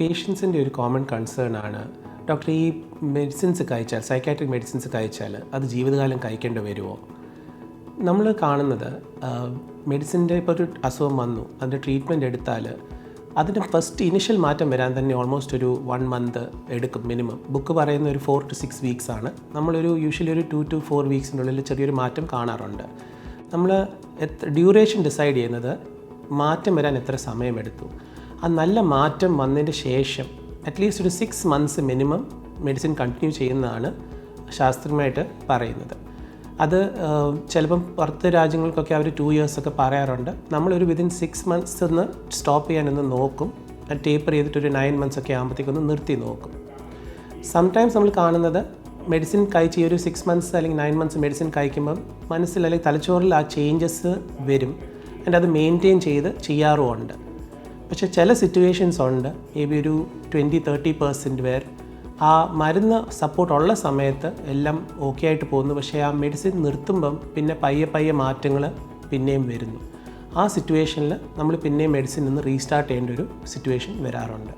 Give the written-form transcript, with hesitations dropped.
പേഷ്യൻസിൻ്റെ ഒരു common concern ആണ് doctor ഈ മെഡിസിൻസ് കഴിച്ചാൽ സൈക്കാട്രിക് മെഡിസിൻസ് കഴിച്ചാൽ അത് ജീവിതകാലം കഴിക്കേണ്ടി വരുമോ. നമ്മൾ കാണുന്നത് മെഡിസിൻ്റെ ഇപ്പോൾ ഒരു അസുഖം വന്നു അതിൻ്റെ ട്രീറ്റ്മെൻറ്റ് എടുത്താൽ അതിൻ്റെ ഫസ്റ്റ് ഇനിഷ്യൽ മാറ്റം വരാൻ തന്നെ ഓൾമോസ്റ്റ് ഒരു 1 month എടുക്കും മിനിമം. ബുക്ക് പറയുന്ന ഒരു 4 to 6 weeks ആണ്. നമ്മളൊരു യൂഷ്വലി ഒരു 2 to 4 weeksനുള്ളിൽ ചെറിയൊരു മാറ്റം കാണാറുണ്ട്. നമ്മൾ ഡ്യൂറേഷൻ ഡിസൈഡ് ചെയ്യുന്നത് മാറ്റം വരാൻ എത്ര സമയമെടുത്തു. ആ നല്ല മാറ്റം വന്നതിന് ശേഷം അറ്റ്ലീസ്റ്റ് ഒരു 6 months മിനിമം മെഡിസിൻ കണ്ടിന്യൂ ചെയ്യുന്നതാണ് ശാസ്ത്രീയമായിട്ട് പറയുന്നത്. അത് ചിലപ്പം പുറത്ത് രാജ്യങ്ങൾക്കൊക്കെ അവർ 2 years ഒക്കെ പറയാറുണ്ട്. നമ്മളൊരു വിതിൻ 6 months ഒന്ന് സ്റ്റോപ്പ് ചെയ്യാനൊന്ന് നോക്കും. ടേപ്പർ ചെയ്തിട്ടൊരു 9 months ഒക്കെ ആകുമ്പോഴത്തേക്കൊന്ന് നിർത്തി നോക്കും. സംടൈംസ് നമ്മൾ കാണുന്നത് മെഡിസിൻ കഴിച്ച് ഈ ഒരു 6 months അല്ലെങ്കിൽ 9 months മെഡിസിൻ കഴിക്കുമ്പം മനസ്സിൽ അല്ലെങ്കിൽ തലച്ചോറിൽ ആ ചേഞ്ചസ് വരും. ആൻഡ് അത് മെയിൻറ്റെയിൻ ചെയ്ത് ചെയ്യാറുമുണ്ട്. പക്ഷേ ചില സിറ്റുവേഷൻസ് ഉണ്ട്, മേ ബി ഒരു 20-30% പേർ ആ മരുന്ന് സപ്പോർട്ടുള്ള സമയത്ത് എല്ലാം ഓക്കെ ആയിട്ട് പോകുന്നു. പക്ഷേ ആ മെഡിസിൻ നിർത്തുമ്പം പിന്നെ പയ്യെ മാറ്റങ്ങൾ പിന്നെയും വരുന്നു. ആ സിറ്റുവേഷനിൽ നമ്മൾ പിന്നെയും മെഡിസിൻ നിന്ന് റീസ്റ്റാർട്ട് ചെയ്യേണ്ട ഒരു സിറ്റുവേഷൻ വരാറുണ്ട്.